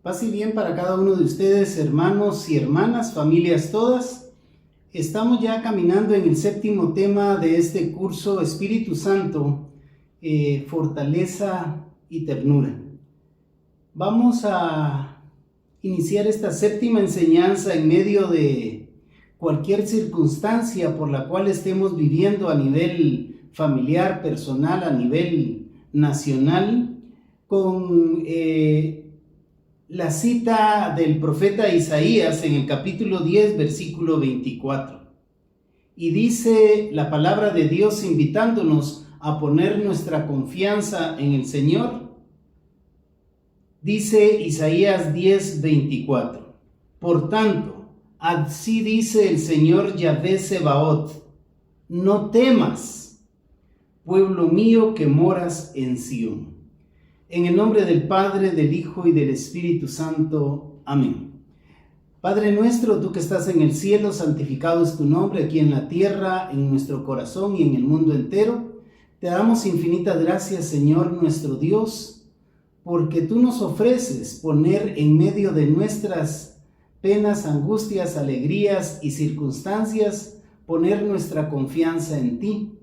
Paz y bien para cada uno de ustedes, hermanos y hermanas, familias todas. Estamos ya caminando en el séptimo tema de este curso, Espíritu Santo, fortaleza y ternura. Vamos a iniciar esta séptima enseñanza en medio de cualquier circunstancia por la cual estemos viviendo a nivel familiar, personal, a nivel nacional, con la cita del profeta Isaías en el capítulo 10, versículo 24. Y dice la palabra de Dios invitándonos a poner nuestra confianza en el Señor. Dice Isaías 10, 24. Por tanto, así dice el Señor Yahvé Sebaot, no temas, pueblo mío que moras en Sión. En el nombre del Padre, del Hijo y del Espíritu Santo. Amén. Padre nuestro, tú que estás en el cielo, santificado es tu nombre aquí en la tierra, en nuestro corazón y en el mundo entero. Te damos infinitas gracias, Señor nuestro Dios, porque tú nos ofreces poner en medio de nuestras penas, angustias, alegrías y circunstancias, poner nuestra confianza en ti,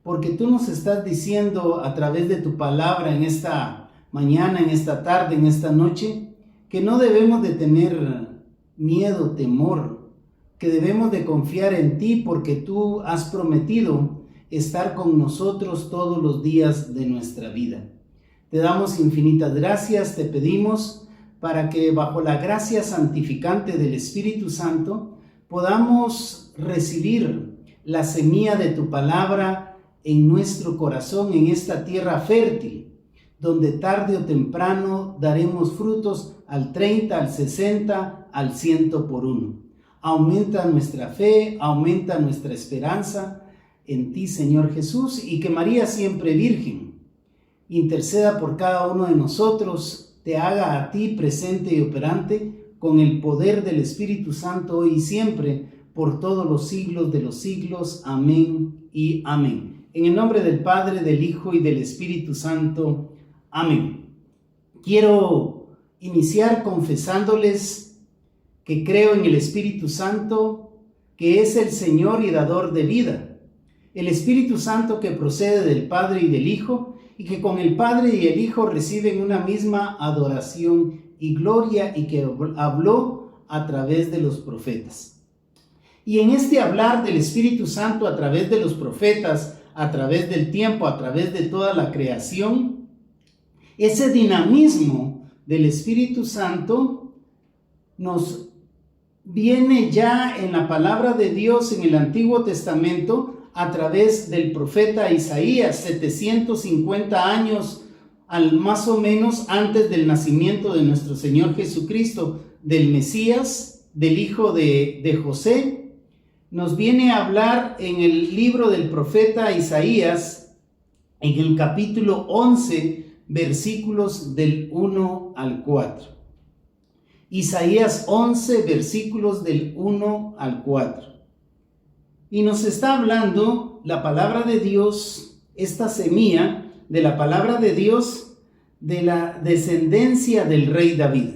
porque tú nos estás diciendo a través de tu palabra en esta mañana, en esta tarde, en esta noche, que no debemos de tener miedo, temor, que debemos de confiar en ti porque tú has prometido estar con nosotros todos los días de nuestra vida. Te damos infinitas gracias, te pedimos para que bajo la gracia santificante del Espíritu Santo podamos recibir la semilla de tu palabra en nuestro corazón, en esta tierra fértil, donde tarde o temprano daremos frutos al 30, al 60, al 100 por uno. Aumenta nuestra fe, aumenta nuestra esperanza en ti, Señor Jesús, y que María siempre Virgen interceda por cada uno de nosotros, te haga a ti presente y operante con el poder del Espíritu Santo hoy y siempre, por todos los siglos de los siglos. Amén y amén. En el nombre del Padre, del Hijo y del Espíritu Santo. Amén. Quiero iniciar confesándoles que creo en el Espíritu Santo, que es el Señor y dador de vida. El Espíritu Santo que procede del Padre y del Hijo, y que con el Padre y el Hijo reciben una misma adoración y gloria, y que habló a través de los profetas. Y en este hablar del Espíritu Santo a través de los profetas, a través del tiempo, a través de toda la creación, ese dinamismo del Espíritu Santo nos viene ya en la palabra de Dios en el Antiguo Testamento a través del profeta Isaías, 750 años al más o menos antes del nacimiento de nuestro Señor Jesucristo, del Mesías, del hijo de José. Nos viene a hablar en el libro del profeta Isaías, en el capítulo 11, versículos del 1 al 4. Isaías 11, versículos del 1 al 4. Y nos está hablando la palabra de Dios, esta semilla de la palabra de Dios, de la descendencia del rey David.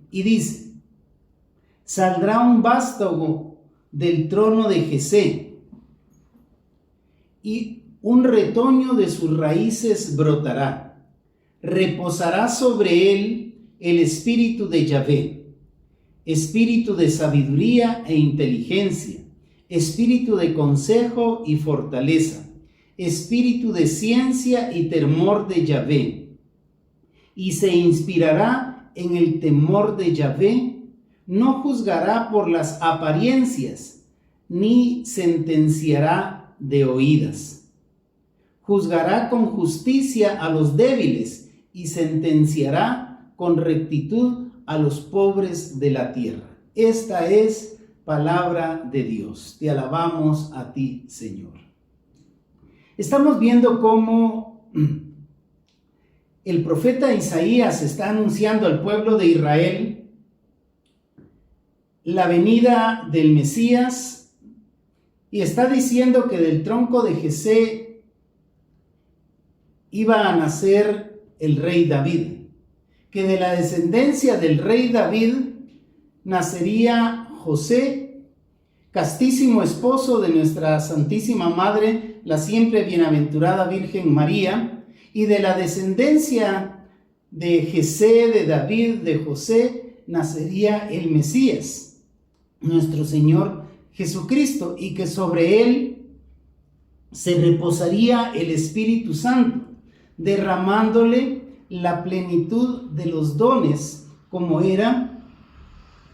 Y dice: saldrá un vástago del trono de Jesé, y un retoño de sus raíces brotará. Reposará sobre él el espíritu de Yahvé, espíritu de sabiduría e inteligencia, espíritu de consejo y fortaleza, espíritu de ciencia y temor de Yahvé. Y se inspirará en el temor de Yahvé, no juzgará por las apariencias, ni sentenciará de oídas. Juzgará con justicia a los débiles, y sentenciará con rectitud a los pobres de la tierra. Esta es palabra de Dios. Te alabamos a ti, Señor. Estamos viendo cómo el profeta Isaías está anunciando al pueblo de Israel la venida del Mesías, y está diciendo que del tronco de Jesé iba a nacer el rey David, que de la descendencia del rey David nacería José, castísimo esposo de nuestra Santísima Madre, la siempre bienaventurada Virgen María, y de la descendencia de Jesé, de David, de José, nacería el Mesías, nuestro Señor Jesucristo, y que sobre él se reposaría el Espíritu Santo, derramándole la plenitud de los dones, como era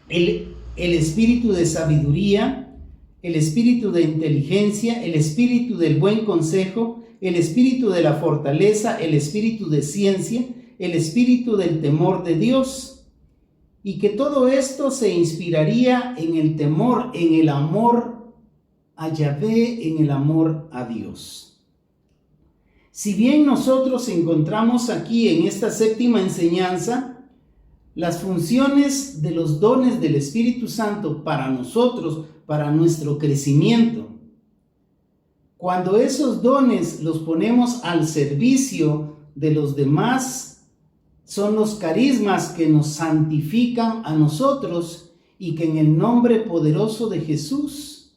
el espíritu de sabiduría, el espíritu de inteligencia, el espíritu del buen consejo, el espíritu de la fortaleza, el espíritu de ciencia, el espíritu del temor de Dios, y que todo esto se inspiraría en el temor, en el amor a Yahvé, en el amor a Dios. Si bien nosotros encontramos aquí en esta séptima enseñanza las funciones de los dones del Espíritu Santo para nosotros, para nuestro crecimiento, cuando esos dones los ponemos al servicio de los demás, son los carismas que nos santifican a nosotros y que en el nombre poderoso de Jesús,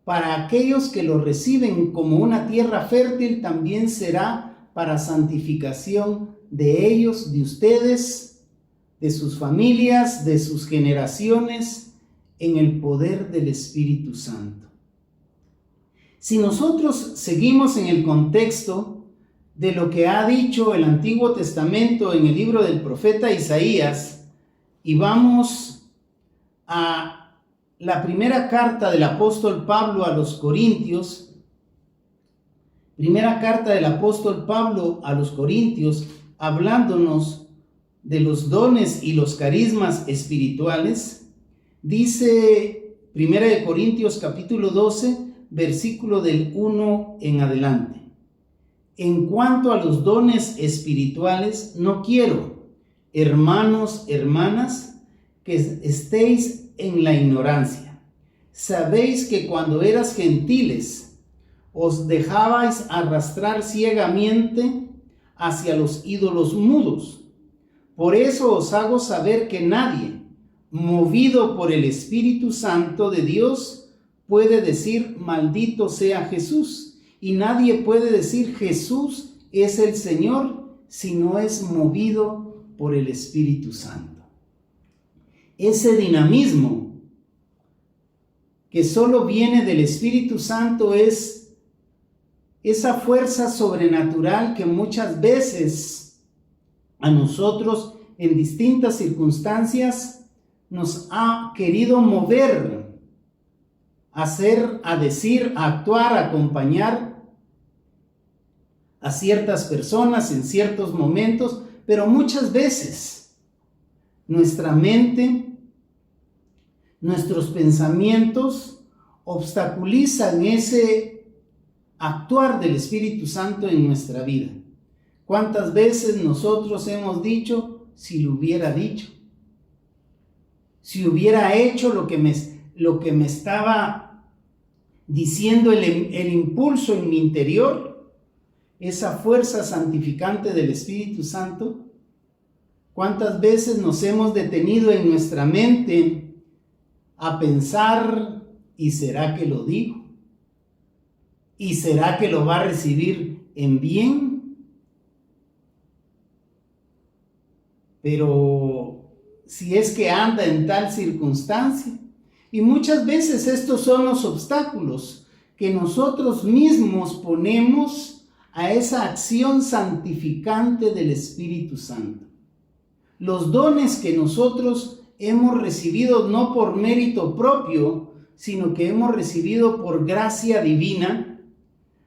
para aquellos que lo reciben como una tierra fértil, también será para santificación de ellos, de ustedes, de sus familias, de sus generaciones, en el poder del Espíritu Santo. Si nosotros seguimos en el contexto de lo que ha dicho el Antiguo Testamento en el libro del profeta Isaías, y vamos a la primera carta del apóstol Pablo a los Corintios, primera carta del apóstol Pablo a los Corintios, hablándonos de los dones y los carismas espirituales, dice 1 Corintios capítulo 12, versículo del 1 en adelante. En cuanto a los dones espirituales, no quiero, hermanos, hermanas, que estéis en la ignorancia. Sabéis que cuando eras gentiles, os dejabais arrastrar ciegamente hacia los ídolos mudos. Por eso os hago saber que nadie, movido por el Espíritu Santo de Dios, puede decir maldito sea Jesús, y nadie puede decir Jesús es el Señor si no es movido por el Espíritu Santo. Ese dinamismo que solo viene del Espíritu Santo es esa fuerza sobrenatural que muchas veces a nosotros en distintas circunstancias nos ha querido mover a hacer, a decir, a actuar, a acompañar a ciertas personas en ciertos momentos, pero muchas veces nuestra mente, nuestros pensamientos obstaculizan ese actuar del Espíritu Santo en nuestra vida. ¿Cuántas veces nosotros hemos dicho, si lo hubiera dicho? Si hubiera hecho lo que me estaba diciendo el impulso en mi interior, esa fuerza santificante del Espíritu Santo. ¿Cuántas veces nos hemos detenido en nuestra mente a pensar, ¿y será que lo digo? ¿Y será que lo va a recibir en bien? Pero si es que anda en tal circunstancia. Y muchas veces estos son los obstáculos que nosotros mismos ponemos a esa acción santificante del Espíritu Santo. Los dones que nosotros hemos recibido no por mérito propio, sino que hemos recibido por gracia divina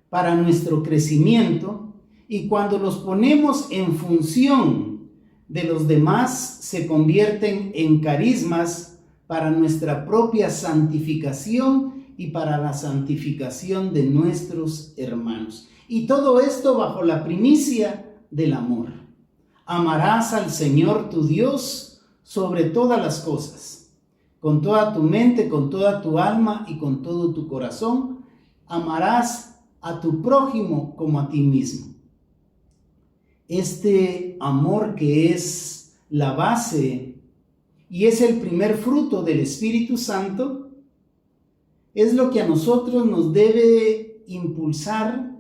para nuestro crecimiento, y cuando los ponemos en función de los demás, se convierten en carismas para nuestra propia santificación y para la santificación de nuestros hermanos. Y todo esto bajo la primicia del amor. Amarás al Señor tu Dios sobre todas las cosas, con toda tu mente, con toda tu alma y con todo tu corazón. Amarás a tu prójimo como a ti mismo. Este amor que es la base y es el primer fruto del Espíritu Santo, es lo que a nosotros nos debe impulsar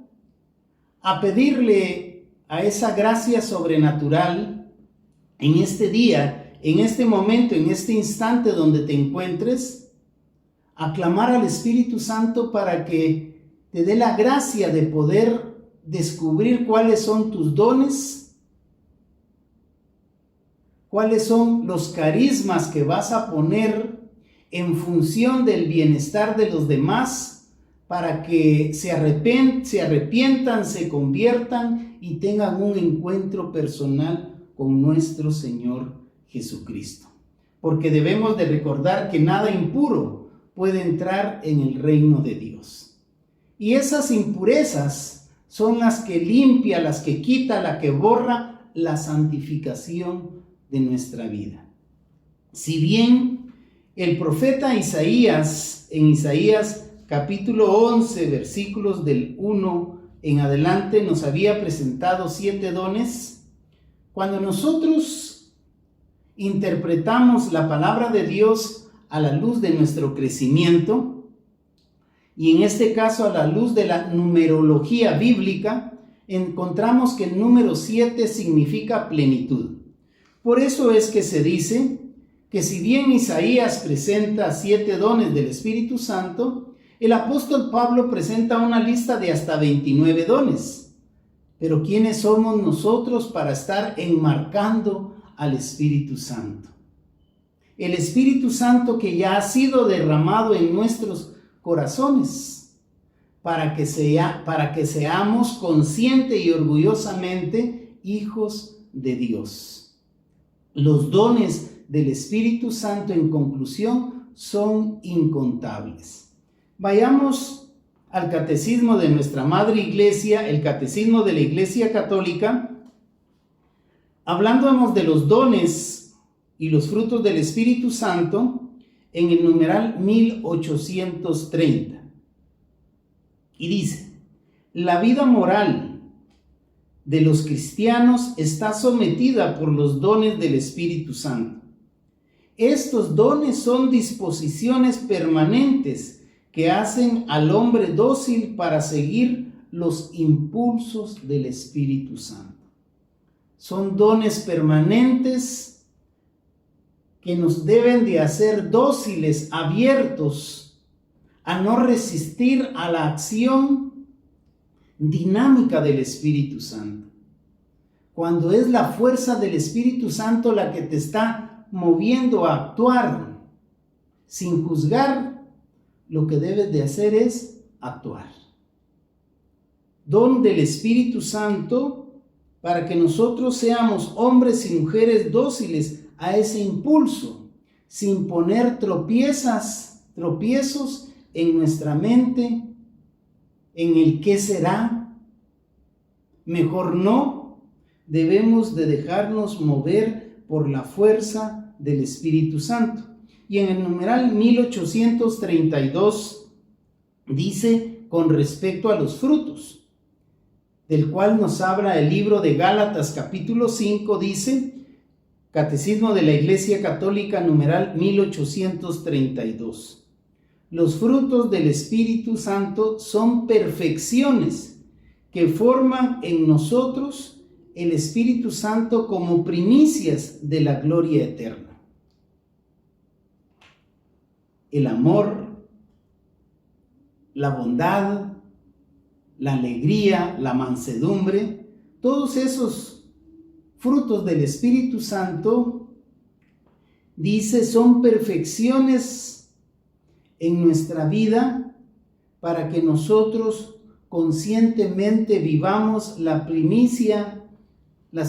a pedirle a esa gracia sobrenatural en este día, en este momento, en este instante donde te encuentres, a clamar al Espíritu Santo para que te dé la gracia de poder descubrir cuáles son tus dones, cuáles son los carismas que vas a poner en función del bienestar de los demás, para que se arrepientan, se conviertan y tengan un encuentro personal con nuestro Señor Jesucristo. Porque debemos de recordar que nada impuro puede entrar en el reino de Dios. Y esas impurezas son las que limpia, las que quita, la que borra la santificación de nuestra vida. Si bien el profeta Isaías, en Isaías capítulo 11, versículos del 1 en adelante, nos había presentado 7 dones, cuando nosotros interpretamos la palabra de Dios a la luz de nuestro crecimiento, y en este caso a la luz de la numerología bíblica, encontramos que el número 7 significa plenitud. Por eso es que se dice que si bien Isaías presenta 7 dones del Espíritu Santo, el apóstol Pablo presenta una lista de hasta 29 dones. Pero ¿quiénes somos nosotros para estar enmarcando al Espíritu Santo? El Espíritu Santo que ya ha sido derramado en nuestros corazones, para que seamos consciente y orgullosamente hijos de Dios. Los dones del Espíritu Santo, en conclusión, son incontables. Vayamos al catecismo de nuestra Madre Iglesia, el catecismo de la Iglesia Católica. Hablándonos de los dones y los frutos del Espíritu Santo, en el numeral 1830. Y dice: la vida moral de los cristianos está sometida por los dones del Espíritu Santo. Estos dones son disposiciones permanentes que hacen al hombre dócil para seguir los impulsos del Espíritu Santo. Son dones permanentes que nos deben de hacer dóciles, abiertos a no resistir a la acción dinámica del Espíritu Santo. Cuando es la fuerza del Espíritu Santo la que te está moviendo a actuar sin juzgar, lo que debes de hacer es actuar. Don del Espíritu Santo para que nosotros seamos hombres y mujeres dóciles a ese impulso, sin poner tropiezos en nuestra mente, en el qué será. Mejor no, debemos de dejarnos mover por la fuerza del Espíritu Santo. Y en el numeral 1832 dice con respecto a los frutos, del cual nos habla el libro de Gálatas capítulo 5, dice: Catecismo de la Iglesia Católica, numeral 1832. Los frutos del Espíritu Santo son perfecciones que forman en nosotros el Espíritu Santo como primicias de la gloria eterna. El amor, la bondad, la alegría, la mansedumbre, todos esos frutos del Espíritu Santo, dice, son perfecciones en nuestra vida para que nosotros conscientemente vivamos las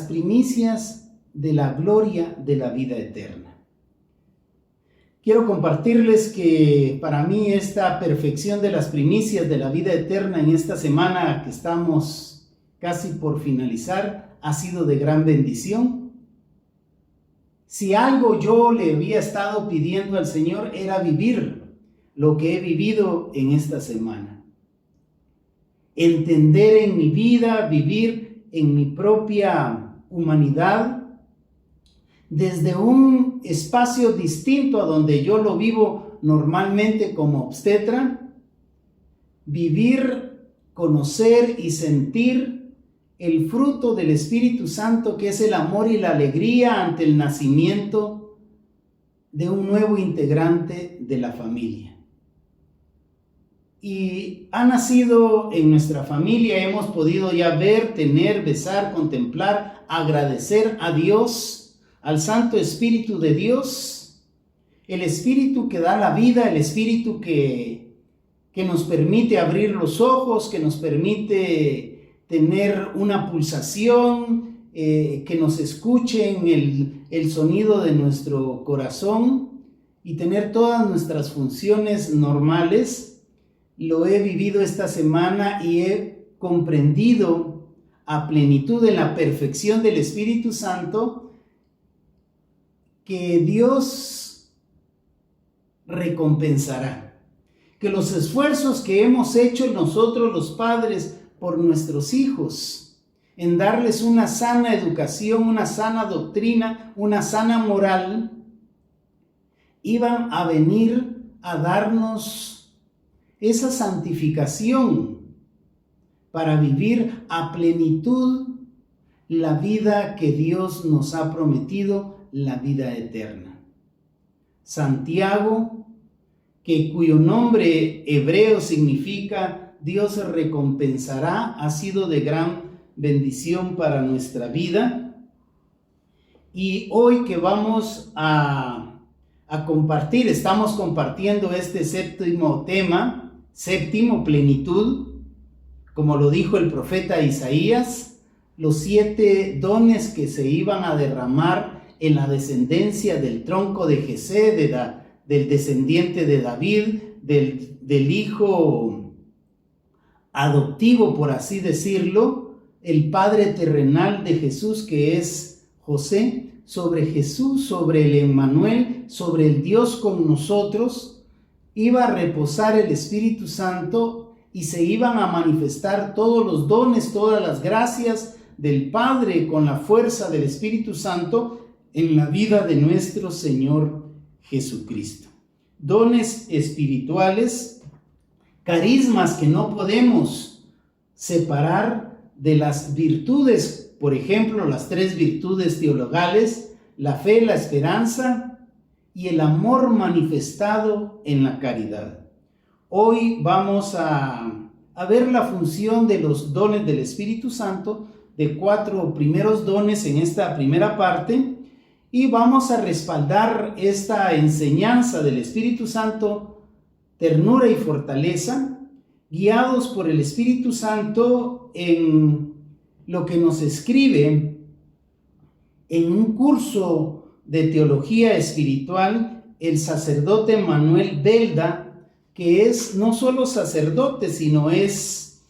primicias de la gloria de la vida eterna. Quiero compartirles que para mí esta perfección de las primicias de la vida eterna en esta semana que estamos casi por finalizar ha sido de gran bendición. Si algo yo le había estado pidiendo al Señor era vivir lo que he vivido en esta semana. Entender en mi vida, vivir en mi propia humanidad, desde un espacio distinto a donde yo lo vivo normalmente como obstetra, vivir, conocer y sentir el fruto del Espíritu Santo, que es el amor y la alegría ante el nacimiento de un nuevo integrante de la familia. Y ha nacido en nuestra familia, hemos podido ya ver, tener, besar, contemplar, agradecer a Dios, al Santo Espíritu de Dios, el Espíritu que da la vida, el Espíritu que nos permite abrir los ojos, que nos permite tener una pulsación, que nos escuchen el sonido de nuestro corazón y tener todas nuestras funciones normales. Lo he vivido esta semana y he comprendido a plenitud en la perfección del Espíritu Santo que Dios recompensará, que los esfuerzos que hemos hecho nosotros los padres por nuestros hijos, en darles una sana educación, una sana doctrina, una sana moral, iban a venir a darnos esa santificación para vivir a plenitud la vida que Dios nos ha prometido, la vida eterna. Santiago, cuyo nombre hebreo significa Dios recompensará, ha sido de gran bendición para nuestra vida. Y hoy que vamos a compartir, estamos compartiendo este séptimo tema, plenitud, como lo dijo el profeta Isaías, los 7 dones que se iban a derramar en la descendencia del tronco de Jesé, del descendiente de David, del hijo adoptivo, por así decirlo, el padre terrenal de Jesús, que es José, sobre Jesús, sobre el Emmanuel, sobre el Dios con nosotros, iba a reposar el Espíritu Santo y se iban a manifestar todos los dones, todas las gracias del Padre con la fuerza del Espíritu Santo en la vida de nuestro Señor Jesucristo. Dones espirituales, carismas que no podemos separar de las virtudes, por ejemplo, las 3 virtudes teologales, la fe, la esperanza y el amor manifestado en la caridad. Hoy vamos a ver la función de los dones del Espíritu Santo, de 4 primeros dones en esta primera parte, y vamos a respaldar esta enseñanza del Espíritu Santo, ternura y fortaleza, guiados por el Espíritu Santo en lo que nos escribe en un curso de teología espiritual el sacerdote Manuel Belda, que es no solo sacerdote, sino es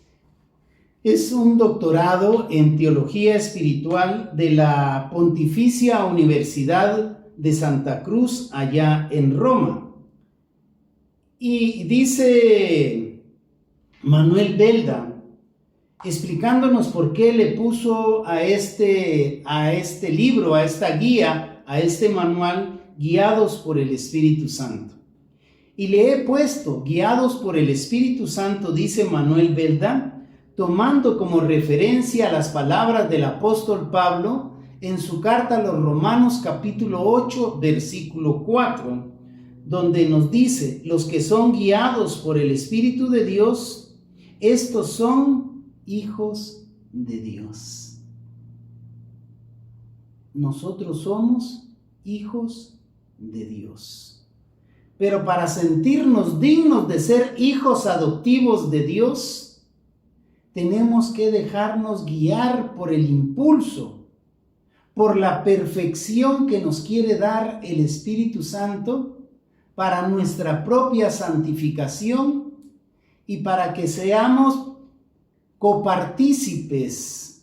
un doctorado en teología espiritual de la Pontificia Universidad de Santa Cruz, allá en Roma. Y dice Manuel Belda, explicándonos por qué le puso a este libro, a esta guía, a este manual, guiados por el Espíritu Santo. Y le he puesto, guiados por el Espíritu Santo, dice Manuel Belda, tomando como referencia las palabras del apóstol Pablo en su carta a los Romanos capítulo 8, versículo 4, donde nos dice, los que son guiados por el Espíritu de Dios, estos son hijos de Dios. Nosotros somos hijos de Dios. Pero para sentirnos dignos de ser hijos adoptivos de Dios, tenemos que dejarnos guiar por el impulso, por la perfección que nos quiere dar el Espíritu Santo para nuestra propia santificación y para que seamos copartícipes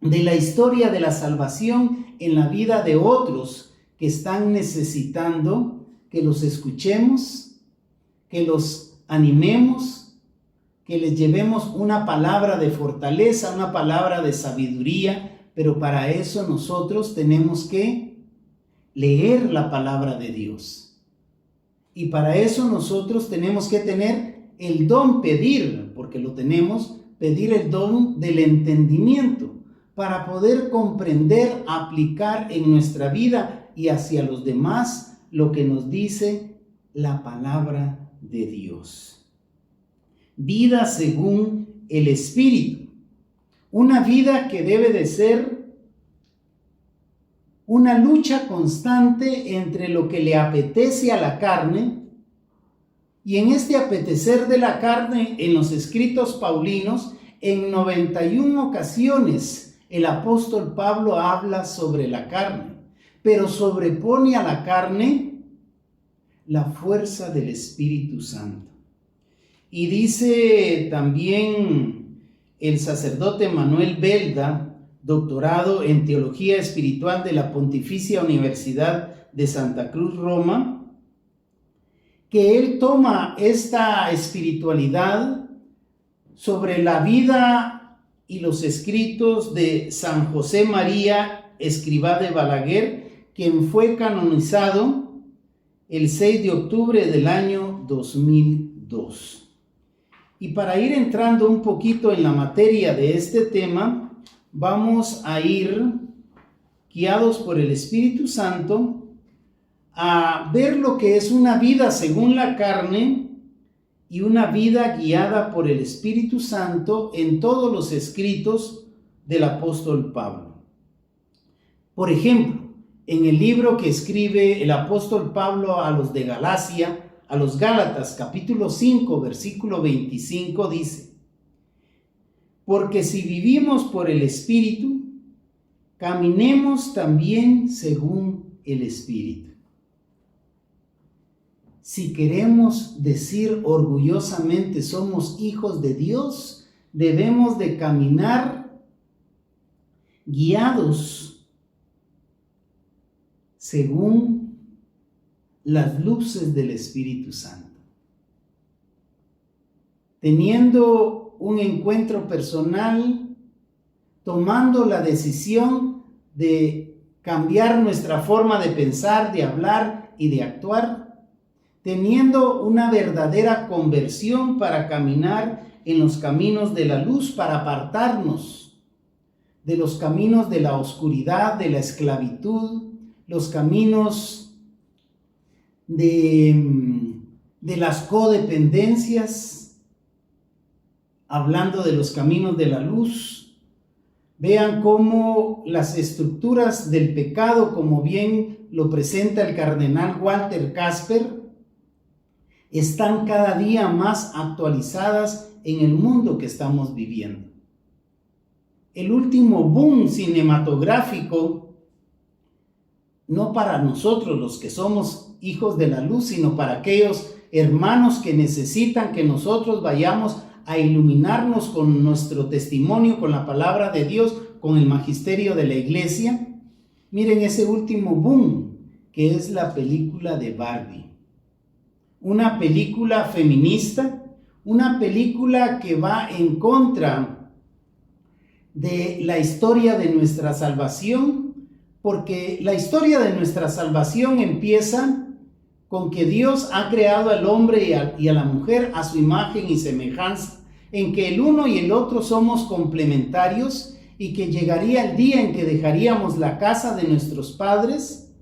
de la historia de la salvación en la vida de otros que están necesitando que los escuchemos, que los animemos, que les llevemos una palabra de fortaleza, una palabra de sabiduría, pero para eso nosotros tenemos que leer la palabra de Dios. Y para eso nosotros tenemos que tener el don, pedir, porque lo tenemos, pedir el don del entendimiento para poder comprender, aplicar en nuestra vida y hacia los demás lo que nos dice la palabra de Dios. Vida según el Espíritu. Una vida que debe de ser una lucha constante entre lo que le apetece a la carne, y en este apetecer de la carne, en los escritos paulinos, en 91 ocasiones el apóstol Pablo habla sobre la carne, pero sobrepone a la carne la fuerza del Espíritu Santo. Y dice también el sacerdote Manuel Belda, doctorado en Teología Espiritual de la Pontificia Universidad de Santa Cruz, Roma, que él toma esta espiritualidad sobre la vida y los escritos de San José María Escrivá de Balaguer, quien fue canonizado el 6 de octubre del año 2002. Y para ir entrando un poquito en la materia de este tema, vamos a ir guiados por el Espíritu Santo a ver lo que es una vida según la carne y una vida guiada por el Espíritu Santo en todos los escritos del apóstol Pablo. Por ejemplo, en el libro que escribe el apóstol Pablo a los de Galacia, a los Gálatas, capítulo 5, versículo 25, dice: porque si vivimos por el Espíritu, caminemos también según el Espíritu. Si queremos decir orgullosamente somos hijos de Dios, debemos de caminar guiados según las luces del Espíritu Santo. Teniendo un encuentro personal, tomando la decisión de cambiar nuestra forma de pensar, de hablar y de actuar, teniendo una verdadera conversión para caminar en los caminos de la luz, para apartarnos de los caminos de la oscuridad, de la esclavitud, los caminos de las codependencias, hablando de los caminos de la luz. Vean cómo las estructuras del pecado, como bien lo presenta el cardenal Walter Casper, están cada día más actualizadas en el mundo que estamos viviendo. El último boom cinematográfico, no para nosotros los que somos hijos de la luz, sino para aquellos hermanos que necesitan que nosotros vayamos a iluminarnos con nuestro testimonio, con la palabra de Dios, con el magisterio de la iglesia. Miren ese último boom, que es la película de Barbie. Una película feminista, una película que va en contra de la historia de nuestra salvación, porque la historia de nuestra salvación empieza con que Dios ha creado al hombre y a la mujer a su imagen y semejanza, en que el uno y el otro somos complementarios y que llegaría el día en que dejaríamos la casa de nuestros padres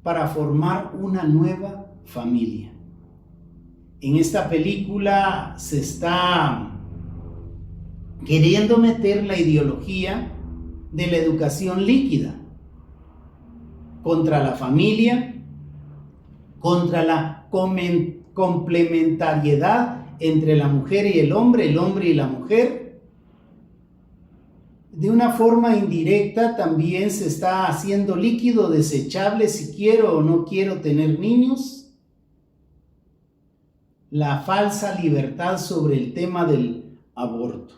para formar una nueva familia. En esta película se está queriendo meter la ideología de la educación líquida contra la familia, contra la complementariedad entre la mujer y el hombre y la mujer. De una forma indirecta también se está haciendo líquido desechable si quiero o no quiero tener niños. La falsa libertad sobre el tema del aborto.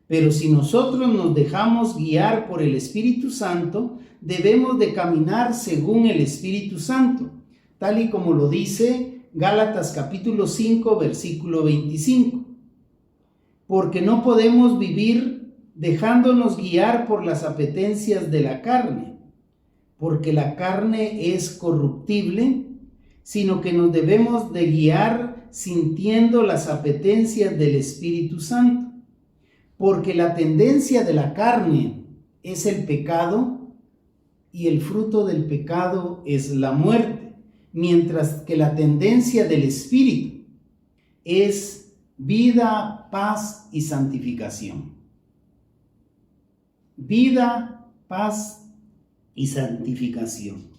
Pero si nosotros nos dejamos guiar por el Espíritu Santo, debemos de caminar según el Espíritu Santo, tal y como lo dice Gálatas capítulo 5, versículo 25. Porque no podemos vivir dejándonos guiar por las apetencias de la carne, porque la carne es corruptible, sino que nos debemos de guiar sintiendo las apetencias del Espíritu Santo, porque la tendencia de la carne es el pecado y el fruto del pecado es la muerte, mientras que la tendencia del Espíritu es vida, paz y santificación. Vida, paz y santificación.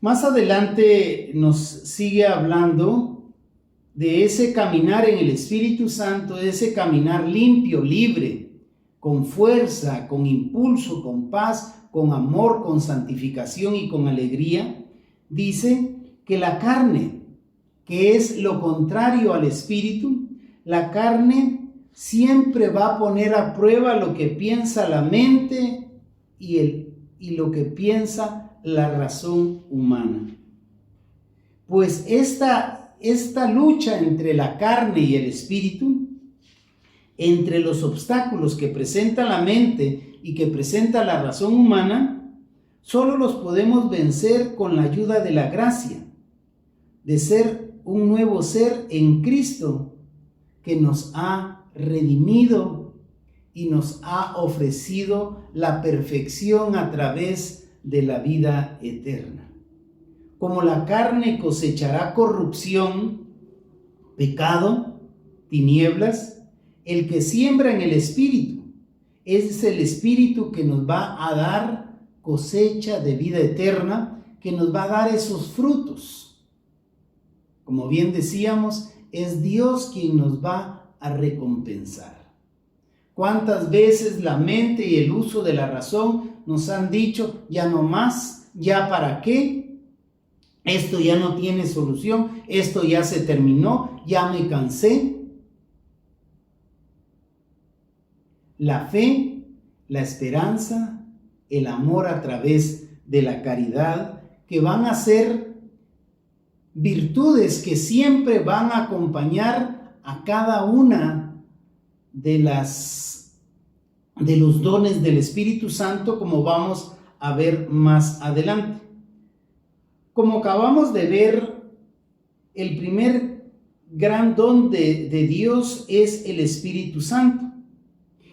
Más adelante nos sigue hablando de ese caminar en el Espíritu Santo, de ese caminar limpio, libre, con fuerza, con impulso, con paz, con amor, con santificación y con alegría. Dice que la carne, que es lo contrario al Espíritu, la carne siempre va a poner a prueba lo que piensa la mente y lo que piensa la razón humana. Pues esta lucha entre la carne y el espíritu, entre los obstáculos que presenta la mente y que presenta la razón humana, solo los podemos vencer con la ayuda de la gracia, de ser un nuevo ser en Cristo que nos ha redimido y nos ha ofrecido la perfección a través de la vida eterna. Como la carne cosechará corrupción, pecado, tinieblas, el que siembra en el Espíritu es el Espíritu que nos va a dar cosecha de vida eterna, que nos va a dar esos frutos. Como bien decíamos, es Dios quien nos va a recompensar. ¿Cuántas veces la mente y el uso de la razón nos han dicho, ya no más, ya para qué? Esto ya no tiene solución, esto ya se terminó, ya me cansé. La fe, la esperanza, el amor a través de la caridad, que van a ser virtudes que siempre van a acompañar a cada una de los dones del Espíritu Santo, como vamos a ver más adelante. Como acabamos de ver, el primer gran don de Dios es el Espíritu Santo.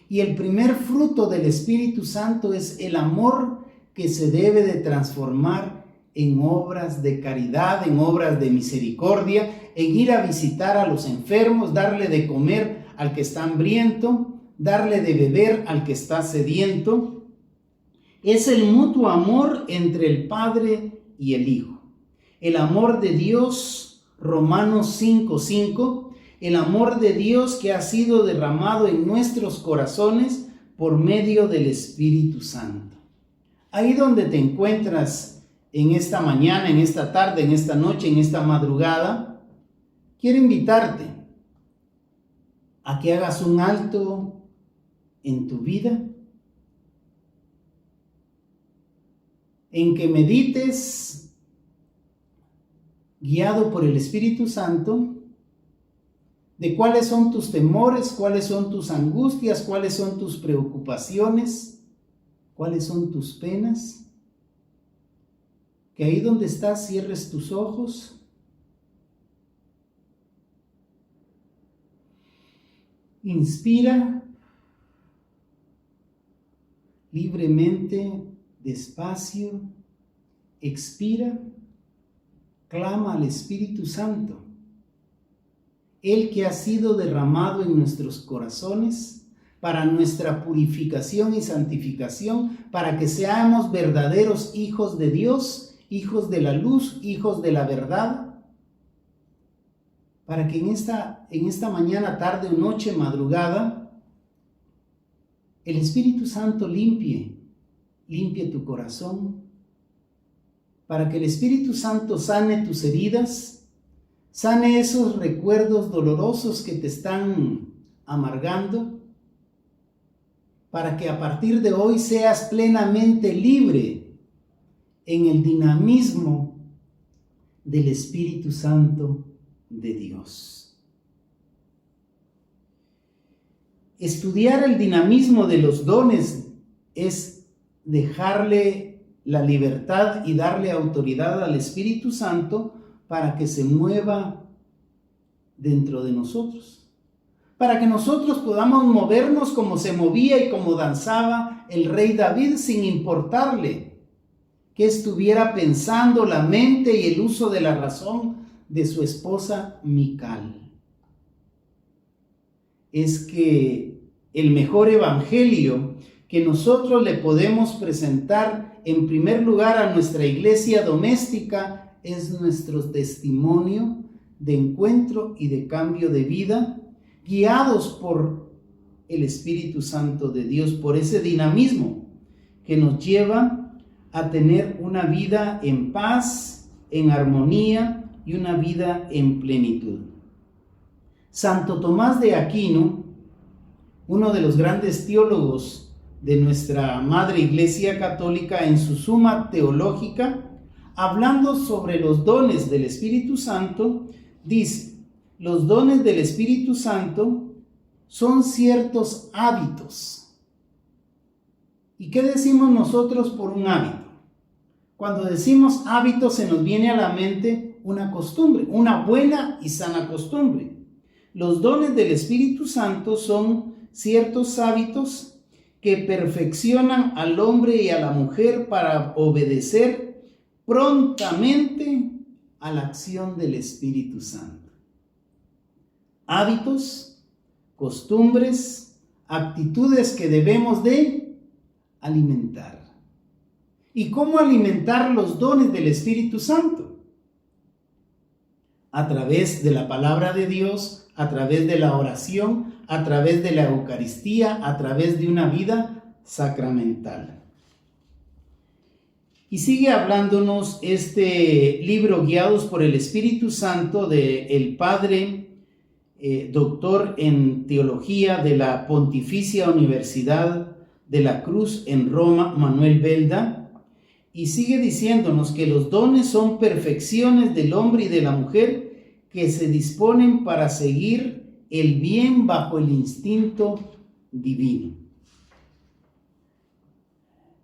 Y el primer fruto del Espíritu Santo es el amor que se debe de transformar en obras de caridad, en obras de misericordia, en ir a visitar a los enfermos, darle de comer al que está hambriento, darle de beber al que está sediento. Es el mutuo amor entre el Padre y el Hijo. El amor de Dios, Romanos 5:5, el amor de Dios que ha sido derramado en nuestros corazones por medio del Espíritu Santo. Ahí donde te encuentras en esta mañana, en esta tarde, en esta noche, en esta madrugada, quiero invitarte a que hagas un alto en tu vida, en que medites, guiado por el Espíritu Santo, de cuáles son tus temores, cuáles son tus angustias, cuáles son tus preocupaciones, cuáles son tus penas. Que ahí donde estás cierres tus ojos. Inspira libremente, despacio. Expira. Clama al Espíritu Santo, el que ha sido derramado en nuestros corazones para nuestra purificación y santificación, para que seamos verdaderos hijos de Dios, hijos de la luz, hijos de la verdad, para que en esta mañana, tarde o noche, madrugada, el Espíritu Santo limpie tu corazón, para que el Espíritu Santo sane tus heridas, sane esos recuerdos dolorosos que te están amargando, para que a partir de hoy seas plenamente libre en el dinamismo del Espíritu Santo de Dios. Estudiar el dinamismo de los dones es dejarle la libertad y darle autoridad al Espíritu Santo para que se mueva dentro de nosotros, para que nosotros podamos movernos como se movía y como danzaba el rey David, sin importarle que estuviera pensando la mente y el uso de la razón de su esposa Mical. Es que el mejor evangelio que nosotros le podemos presentar en primer lugar a nuestra iglesia doméstica es nuestro testimonio de encuentro y de cambio de vida, guiados por el Espíritu Santo de Dios, por ese dinamismo que nos lleva a tener una vida en paz, en armonía y una vida en plenitud. Santo Tomás de Aquino, uno de los grandes teólogos de nuestra Madre Iglesia Católica, en su Suma Teológica, hablando sobre los dones del Espíritu Santo, dice: los dones del Espíritu Santo son ciertos hábitos. ¿Y qué decimos nosotros por un hábito? Cuando decimos hábito se nos viene a la mente una costumbre, una buena y sana costumbre. Los dones del Espíritu Santo son ciertos hábitos que perfeccionan al hombre y a la mujer para obedecer prontamente a la acción del Espíritu Santo. Hábitos, costumbres, actitudes que debemos de alimentar. ¿Y cómo alimentar los dones del Espíritu Santo? A través de la palabra de Dios, a través de la oración, a través de la Eucaristía, a través de una vida sacramental. Y sigue hablándonos este libro, Guiados por el Espíritu Santo, del Padre doctor en Teología de la Pontificia Universidad de la Cruz en Roma, Manuel Belda, y sigue diciéndonos que los dones son perfecciones del hombre y de la mujer que se disponen para seguir el bien bajo el instinto divino.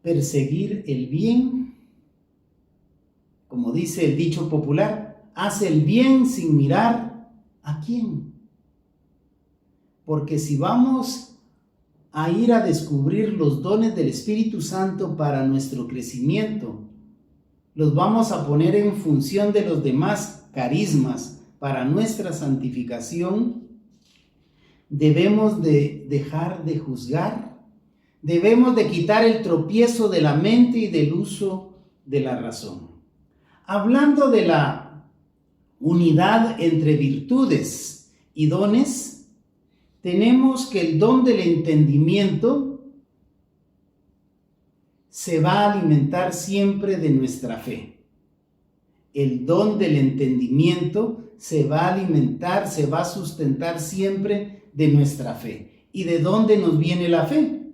Perseguir el bien, como dice el dicho popular, hace el bien sin mirar a quién. Porque si vamos a ir a descubrir los dones del Espíritu Santo para nuestro crecimiento, los vamos a poner en función de los demás carismas para nuestra santificación, debemos de dejar de juzgar, debemos de quitar el tropiezo de la mente y del uso de la razón. Hablando de la unidad entre virtudes y dones, tenemos que el don del entendimiento se va a alimentar siempre de nuestra fe. El don del entendimiento se va a alimentar, se va a sustentar siempre de nuestra fe. ¿Y de dónde nos viene la fe?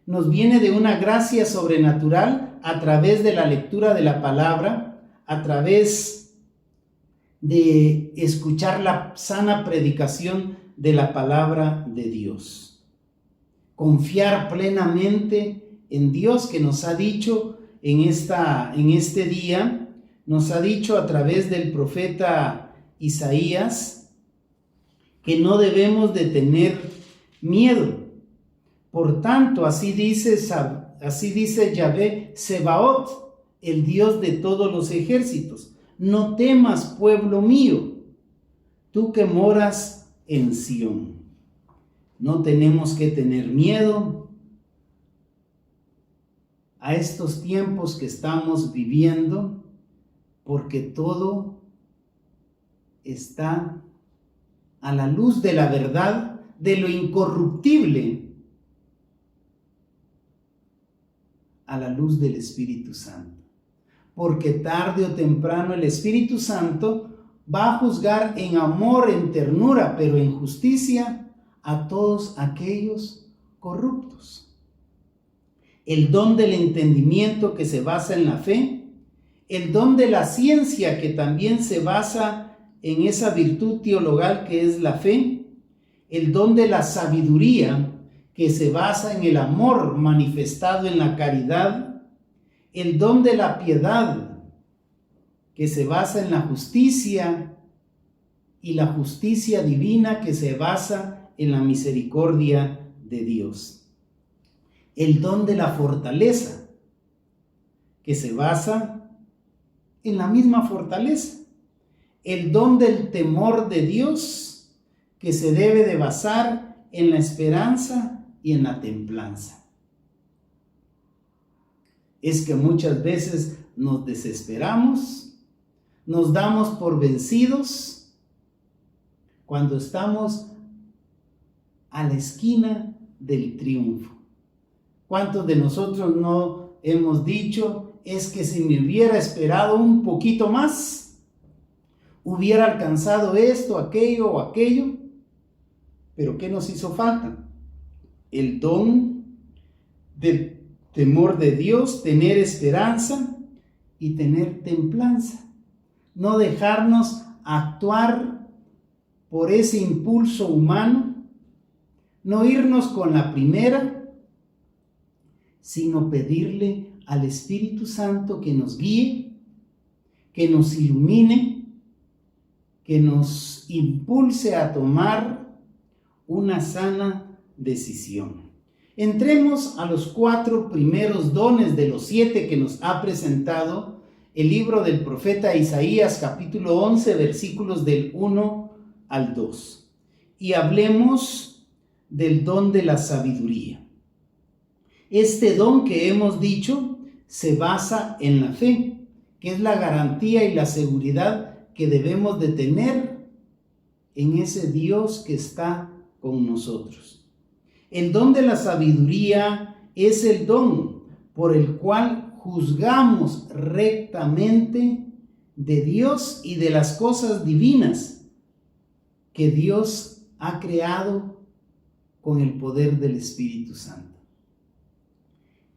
Nos viene de una gracia sobrenatural a través de la lectura de la palabra, a través de escuchar la sana predicación de la palabra de Dios. Confiar plenamente en Dios, que nos ha dicho en este día, nos ha dicho a través del profeta Isaías que no debemos de tener miedo. Por tanto, así dice Yahvé Sebaot, el Dios de todos los ejércitos: no temas, pueblo mío, tú que moras en Sión. No tenemos que tener miedo a estos tiempos que estamos viviendo, porque todo está a la luz de la verdad, de lo incorruptible, a la luz del Espíritu Santo. Porque tarde o temprano el Espíritu Santo va a juzgar en amor, en ternura, pero en justicia a todos aquellos corruptos. El don del entendimiento que se basa en la fe, el don de la ciencia que también se basa en esa virtud teologal que es la fe, el don de la sabiduría que se basa en el amor manifestado en la caridad, el don de la piedad, que se basa en la justicia, y la justicia divina que se basa en la misericordia de Dios. El don de la fortaleza, que se basa en la misma fortaleza. El don del temor de Dios, que se debe de basar en la esperanza y en la templanza. Es que muchas veces nos desesperamos, nos damos por vencidos cuando estamos a la esquina del triunfo. ¿Cuántos de nosotros no hemos dicho, es que si me hubiera esperado un poquito más, hubiera alcanzado esto, aquello o aquello? Pero ¿qué nos hizo falta? El don del temor de Dios, tener esperanza y tener templanza. No dejarnos actuar por ese impulso humano, no irnos con la primera, sino pedirle al Espíritu Santo que nos guíe, que nos ilumine, que nos impulse a tomar una sana decisión. Entremos a los 4 primeros dones de los 7 que nos ha presentado el libro del profeta Isaías, capítulo 11, versículos del 1 al 2. Y hablemos del don de la sabiduría. Este don que hemos dicho se basa en la fe, que es la garantía y la seguridad que debemos de tener en ese Dios que está con nosotros. El don de la sabiduría es el don por el cual juzgamos rectamente de Dios y de las cosas divinas que Dios ha creado con el poder del Espíritu Santo.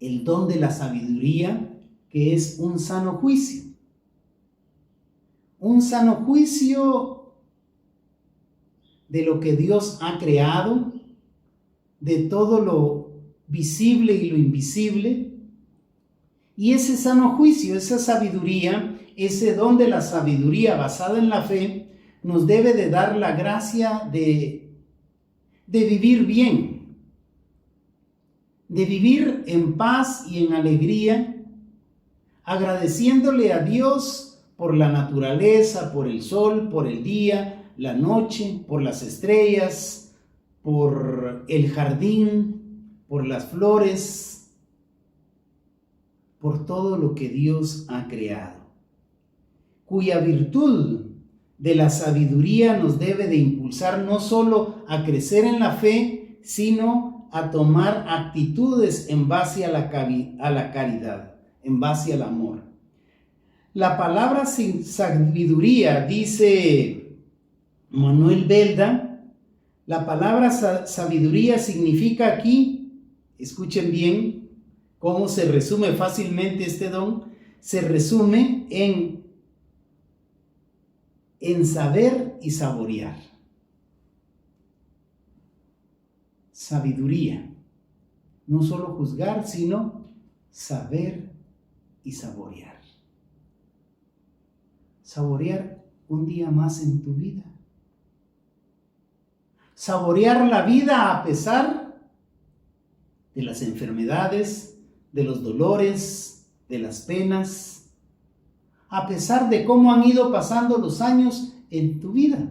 El don de la sabiduría, que es un sano juicio. Un sano juicio de lo que Dios ha creado, de todo lo visible y lo invisible. Y ese sano juicio, esa sabiduría, ese don de la sabiduría basada en la fe, nos debe de dar la gracia de vivir bien, de vivir en paz y en alegría, agradeciéndole a Dios por la naturaleza, por el sol, por el día, la noche, por las estrellas, por el jardín, por las flores, por todo lo que Dios ha creado, cuya virtud de la sabiduría nos debe de impulsar no solo a crecer en la fe, sino a tomar actitudes en base a la caridad, en base al amor. La palabra sabiduría, dice Manuel Belda, la palabra sabiduría significa aquí, escuchen bien cómo se resume fácilmente este don, se resume en saber y saborear. Sabiduría, no solo juzgar, sino saber y saborear. Saborear un día más en tu vida. Saborear la vida a pesar de las enfermedades, de los dolores, de las penas, a pesar de cómo han ido pasando los años en tu vida.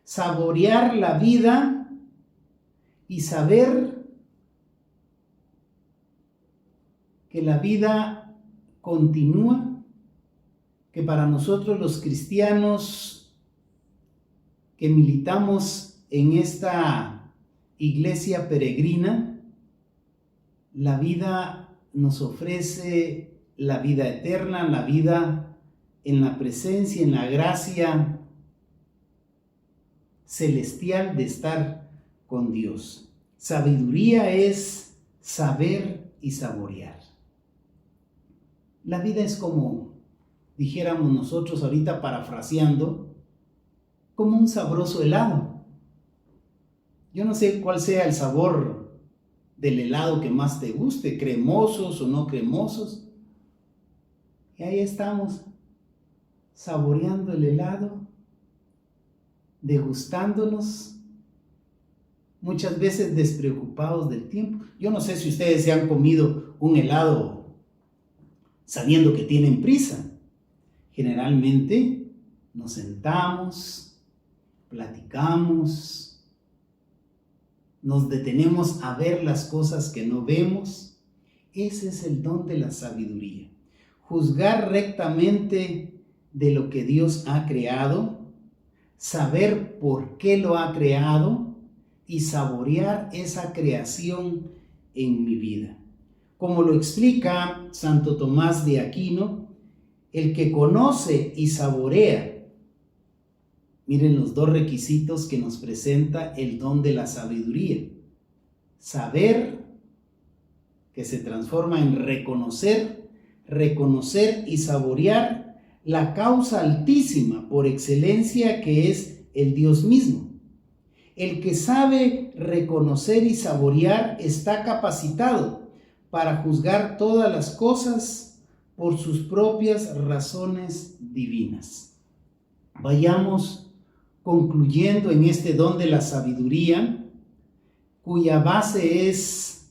Saborear la vida y saber que la vida continúa, que para nosotros los cristianos que militamos en esta iglesia peregrina, la vida nos ofrece la vida eterna, la vida en la presencia, en la gracia celestial de estar con Dios. Sabiduría es saber y saborear. La vida es como, dijéramos nosotros ahorita parafraseando, como un sabroso helado. Yo no sé cuál sea el sabor del helado que más te guste, cremosos o no cremosos. Y ahí estamos, saboreando el helado, degustándonos, muchas veces despreocupados del tiempo. Yo no sé si ustedes se han comido un helado sabiendo que tienen prisa. Generalmente nos sentamos, platicamos, nos detenemos a ver las cosas que no vemos. Ese es el don de la sabiduría. Juzgar rectamente de lo que Dios ha creado, saber por qué lo ha creado y saborear esa creación en mi vida. Como lo explica Santo Tomás de Aquino, el que conoce y saborea, miren los dos requisitos que nos presenta el don de la sabiduría. Saber, que se transforma en reconocer, reconocer y saborear la causa altísima por excelencia que es el Dios mismo. El que sabe reconocer y saborear está capacitado para juzgar todas las cosas por sus propias razones divinas. Vayamos concluyendo en este don de la sabiduría, cuya base es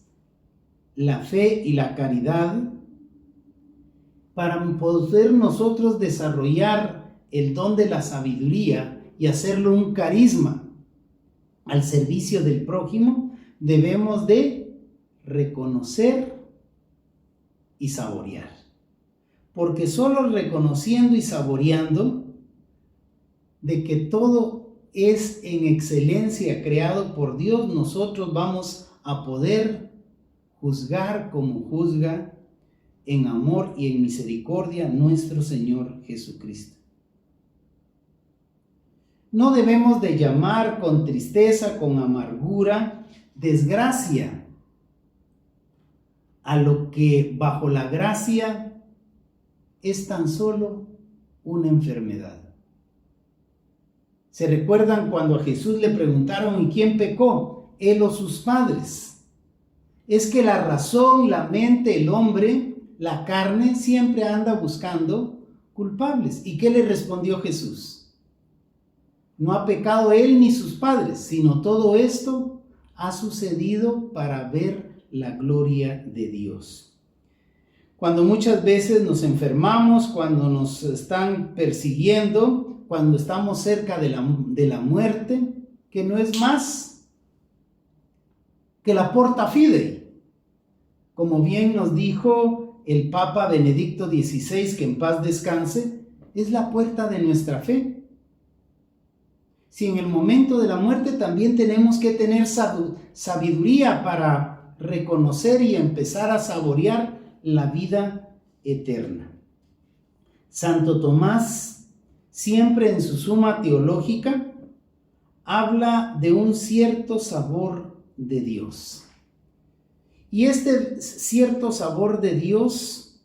la fe y la caridad, para poder nosotros desarrollar el don de la sabiduría y hacerlo un carisma al servicio del prójimo, debemos de reconocer y saborear. Porque solo reconociendo y saboreando de que todo es en excelencia creado por Dios, nosotros vamos a poder juzgar como juzga en amor y en misericordia nuestro Señor Jesucristo. No debemos de llamar con tristeza, con amargura, desgracia a lo que bajo la gracia es tan solo una enfermedad. ¿Se recuerdan cuando a Jesús le preguntaron: ¿y quién pecó, él o sus padres? Es que la razón, la mente, el hombre, la carne, siempre anda buscando culpables. ¿Y qué le respondió Jesús? No ha pecado él ni sus padres, sino todo esto ha sucedido para ver la gloria de Dios. Cuando muchas veces nos enfermamos, cuando nos están persiguiendo, cuando estamos cerca de la muerte, que no es más que la porta fidei, como bien nos dijo el Papa Benedicto XVI, que en paz descanse, es la puerta de nuestra fe. Si en el momento de la muerte también tenemos que tener sabiduría para reconocer y empezar a saborear la vida eterna. Santo Tomás, siempre en su Suma Teológica, habla de un cierto sabor de Dios. Y este cierto sabor de Dios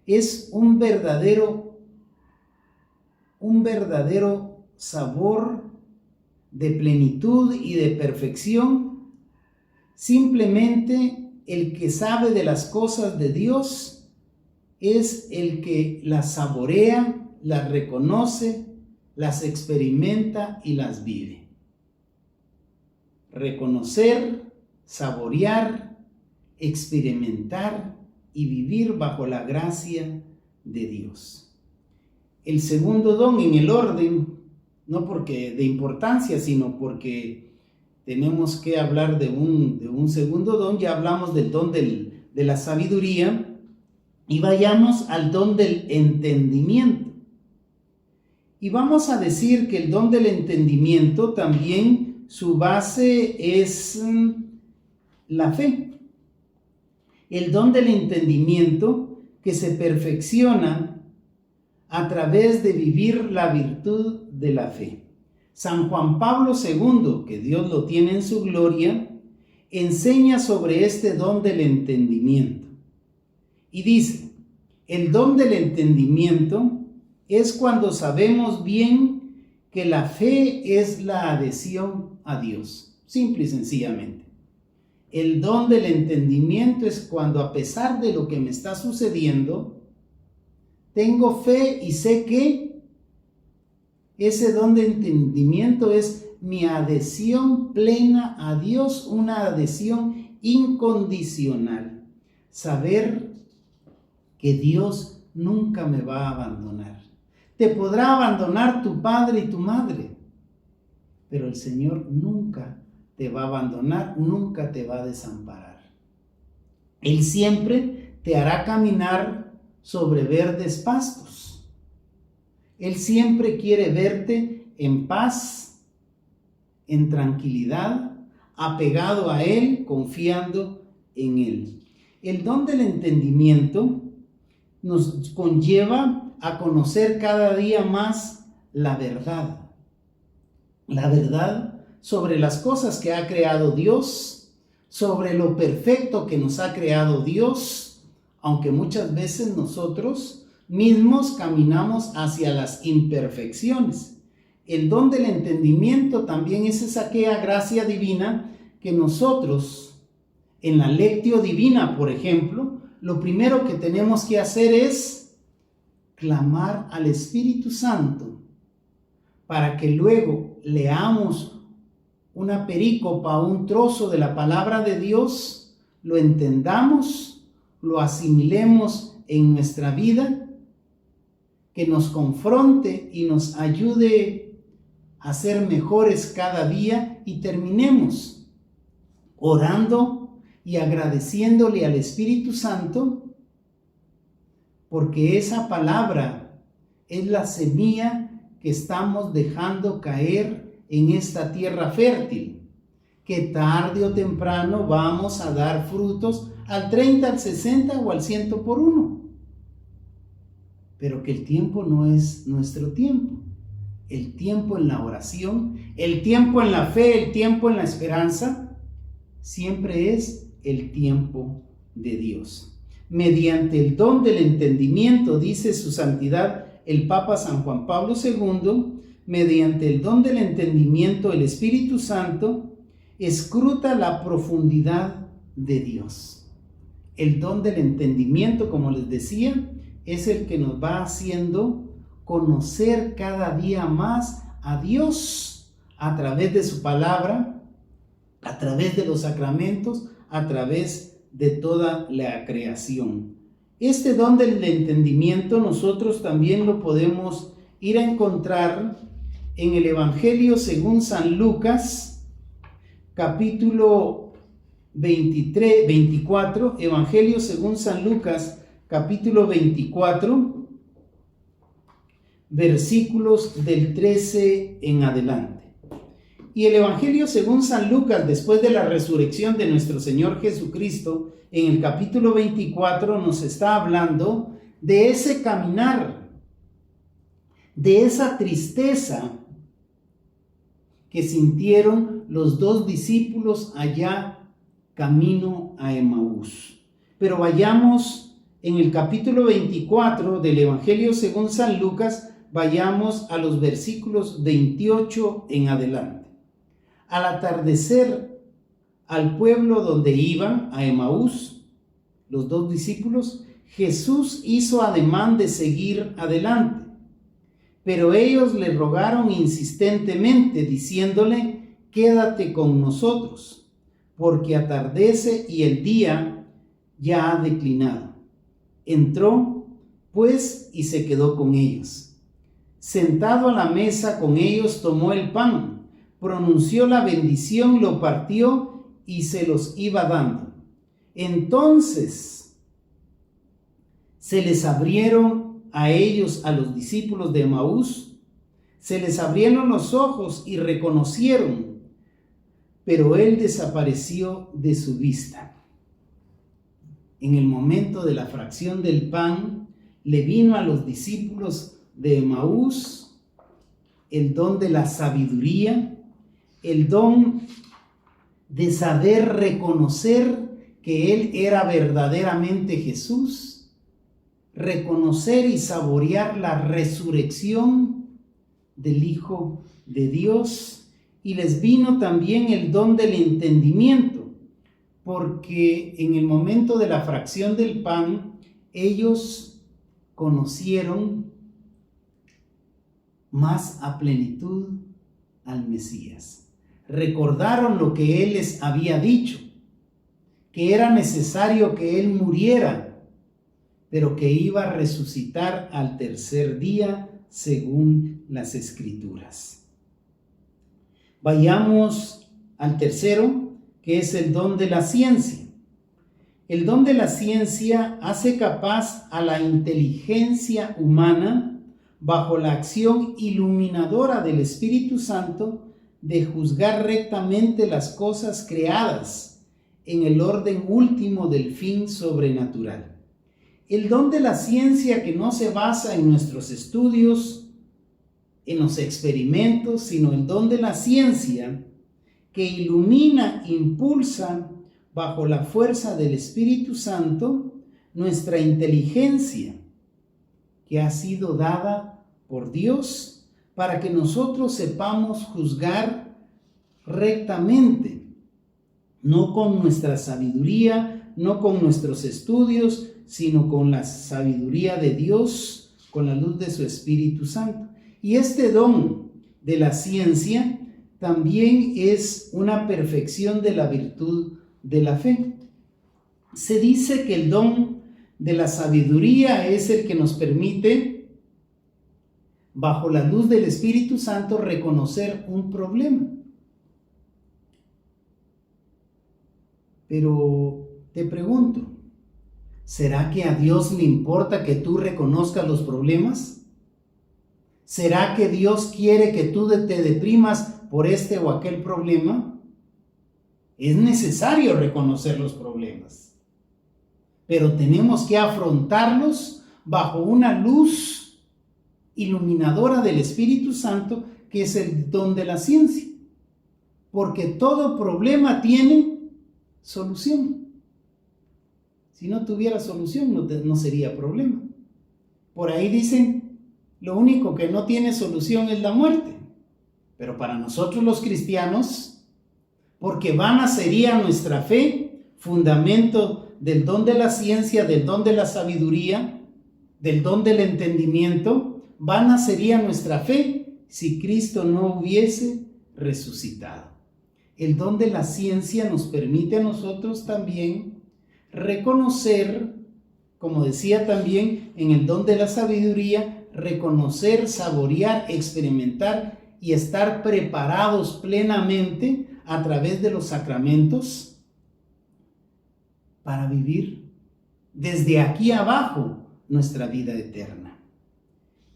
es un verdadero sabor de plenitud y de perfección. Simplemente el que sabe de las cosas de Dios es el que las saborea, las reconoce, las experimenta y las vive. Reconocer, saborear, experimentar y vivir bajo la gracia de Dios. El segundo don en el orden, no porque de importancia, sino porque tenemos que hablar de un segundo don. Ya hablamos del don de la sabiduría y vayamos al don del entendimiento. Y vamos a decir que el don del entendimiento también su base es la fe. El don del entendimiento que se perfecciona a través de vivir la virtud de la fe. San Juan Pablo II, que Dios lo tiene en su gloria, enseña sobre este don del entendimiento. Y dice: el don del entendimiento es cuando sabemos bien que la fe es la adhesión a Dios, simple y sencillamente. El don del entendimiento es cuando, a pesar de lo que me está sucediendo, tengo fe y sé que ese don de entendimiento es mi adhesión plena a Dios, una adhesión incondicional. Saber que Dios nunca me va a abandonar. Te podrá abandonar tu padre y tu madre, pero el Señor nunca te va a abandonar, nunca te va a desamparar. Él siempre te hará caminar sobre verdes pastos. Él siempre quiere verte en paz, en tranquilidad, apegado a Él, confiando en Él. El don del entendimiento nos conlleva a conocer cada día más la verdad sobre las cosas que ha creado Dios, sobre lo perfecto que nos ha creado Dios, aunque muchas veces nosotros mismos caminamos hacia las imperfecciones. El don del entendimiento también es aquella gracia divina que nosotros, en la lectio divina, por ejemplo, lo primero que tenemos que hacer es clamar al Espíritu Santo para que luego leamos una perícopa, un trozo de la palabra de Dios, lo entendamos, lo asimilemos en nuestra vida, que nos confronte y nos ayude a ser mejores cada día y terminemos orando y agradeciéndole al Espíritu Santo, porque esa palabra es la semilla que estamos dejando caer en esta tierra fértil, que tarde o temprano vamos a dar frutos al 30, al 60 o al 100 por uno. Pero que el tiempo no es nuestro tiempo. El tiempo en la oración, el tiempo en la fe, el tiempo en la esperanza, siempre es el tiempo de Dios. Mediante el don del entendimiento, dice su santidad el Papa San Juan Pablo II, mediante el don del entendimiento, el Espíritu Santo escruta la profundidad de Dios. El don del entendimiento, como les decía, es el que nos va haciendo conocer cada día más a Dios a través de su palabra, a través de los sacramentos, a través de toda la creación. Este don del entendimiento nosotros también lo podemos ir a encontrar en el Evangelio según San Lucas, capítulo 24, Evangelio según San Lucas, capítulo 24, versículos del 13 en adelante. Y el Evangelio según San Lucas, después de la resurrección de nuestro Señor Jesucristo, en el capítulo 24 nos está hablando de ese caminar, de esa tristeza que sintieron los dos discípulos allá camino a Emaús. Pero vayamos en el capítulo 24 del Evangelio según San Lucas, vayamos a los versículos 28 en adelante. Al atardecer, al pueblo donde iban, a Emaús, los dos discípulos, Jesús hizo ademán de seguir adelante. Pero ellos le rogaron insistentemente, diciéndole: quédate con nosotros, porque atardece y el día ya ha declinado. Entró, pues, y se quedó con ellos. Sentado a la mesa con ellos, tomó el pan, pronunció la bendición, lo partió y se los iba dando. Entonces se les abrieron a ellos, a los discípulos de Emaús, se les abrieron los ojos y reconocieron, pero él desapareció de su vista. En el momento de la fracción del pan, le vino a los discípulos de Emaús el don de la sabiduría, el don de saber reconocer que Él era verdaderamente Jesús, reconocer y saborear la resurrección del Hijo de Dios, y les vino también el don del entendimiento, porque en el momento de la fracción del pan, ellos conocieron más a plenitud al Mesías. Recordaron lo que Él les había dicho, que era necesario que Él muriera, pero que iba a resucitar al tercer día según las Escrituras. Vayamos al tercero, que es el don de la ciencia. El don de la ciencia hace capaz a la inteligencia humana, bajo la acción iluminadora del Espíritu Santo, de juzgar rectamente las cosas creadas en el orden último del fin sobrenatural. El don de la ciencia, que no se basa en nuestros estudios, en los experimentos, sino el don de la ciencia que ilumina, impulsa bajo la fuerza del Espíritu Santo nuestra inteligencia, que ha sido dada por Dios para que nosotros sepamos juzgar rectamente, no con nuestra sabiduría, no con nuestros estudios, sino con la sabiduría de Dios, con la luz de su Espíritu Santo. Y este don de la ciencia también es una perfección de la virtud de la fe. Se dice que el don de la sabiduría es el que nos permite, bajo la luz del Espíritu Santo, reconocer un problema. Pero te pregunto, ¿será que a Dios le importa que tú reconozcas los problemas? ¿Será que Dios quiere que tú te deprimas por este o aquel problema? Es necesario reconocer los problemas, pero tenemos que afrontarlos bajo una luz iluminadora del Espíritu Santo, que es el don de la ciencia, porque todo problema tiene solución. Si no tuviera solución, no sería problema. Por ahí dicen, lo único que no tiene solución es la muerte. Pero para nosotros los cristianos, porque vana sería nuestra fe, fundamento del don de la ciencia, del don de la sabiduría, del don del entendimiento, vana sería nuestra fe si Cristo no hubiese resucitado. El don de la ciencia nos permite a nosotros también reconocer, como decía también en el don de la sabiduría, reconocer, saborear, experimentar y estar preparados plenamente a través de los sacramentos para vivir desde aquí abajo nuestra vida eterna.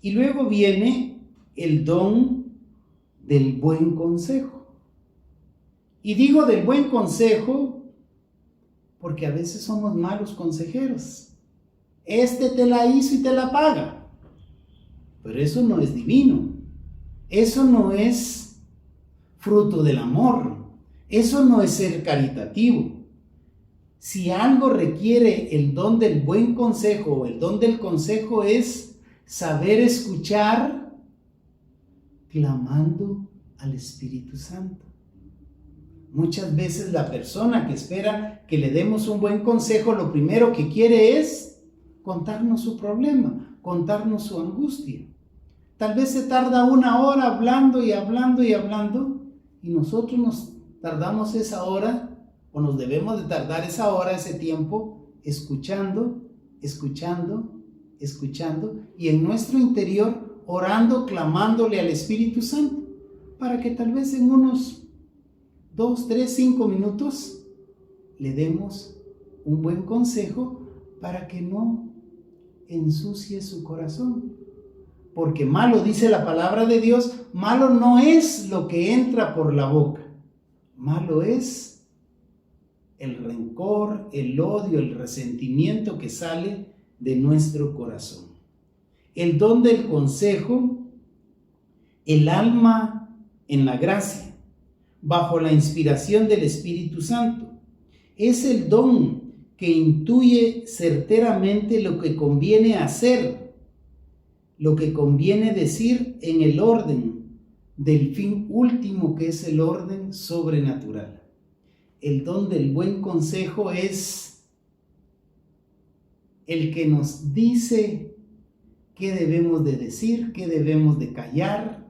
Y luego viene el don del buen consejo. Y digo del buen consejo porque a veces somos malos consejeros. Este te la hizo y te la paga. Pero eso no es divino. Eso no es fruto del amor. Eso no es ser caritativo. Si algo requiere el don del buen consejo o el don del consejo, es saber escuchar clamando al Espíritu Santo. Muchas veces la persona que espera que le demos un buen consejo, lo primero que quiere es contarnos su problema, contarnos su angustia. Tal vez se tarda 1 hora hablando y hablando y hablando, y nosotros nos tardamos esa hora, o nos debemos de tardar esa hora, ese tiempo, escuchando, y en nuestro interior orando, clamándole al Espíritu Santo, para que tal vez en unos 2, 3, 5 minutos le demos un buen consejo para que no ensucie su corazón. Porque malo, dice la palabra de Dios, malo no es lo que entra por la boca. Malo es el rencor, el odio, el resentimiento que sale de nuestro corazón. El don del consejo, el alma en la gracia, bajo la inspiración del Espíritu Santo, es el don que intuye certeramente lo que conviene hacer, lo que conviene decir en el orden del fin último, que es el orden sobrenatural. el don del buen consejo es el que nos dice qué debemos de decir, qué debemos de callar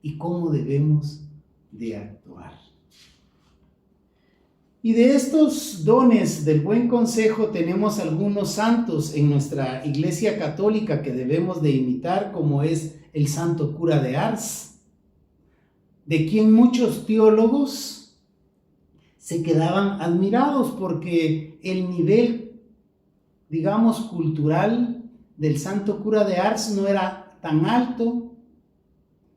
y cómo debemos de actuar. Y de estos dones del buen consejo tenemos algunos santos en nuestra Iglesia Católica que debemos de imitar, como es el santo cura de Ars, de quien muchos teólogos se quedaban admirados porque el nivel, digamos, cultural del santo cura de Ars no era tan alto,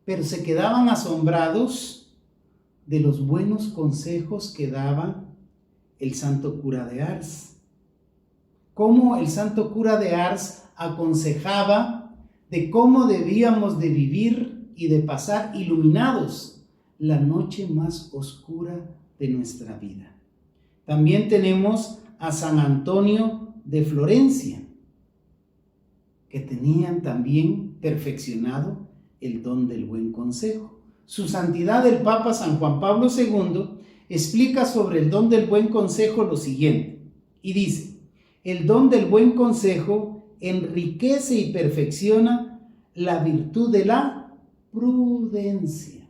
pero se quedaban asombrados de los buenos consejos que daba el santo cura de Ars. Cómo el santo cura de Ars aconsejaba de cómo debíamos de vivir y de pasar iluminados la noche más oscura de nuestra vida. También tenemos a San Antonio de Florencia, que tenían también perfeccionado el don del buen consejo. Su santidad el Papa San Juan Pablo II explica sobre el don del buen consejo lo siguiente, y dice: el don del buen consejo enriquece y perfecciona la virtud de la prudencia.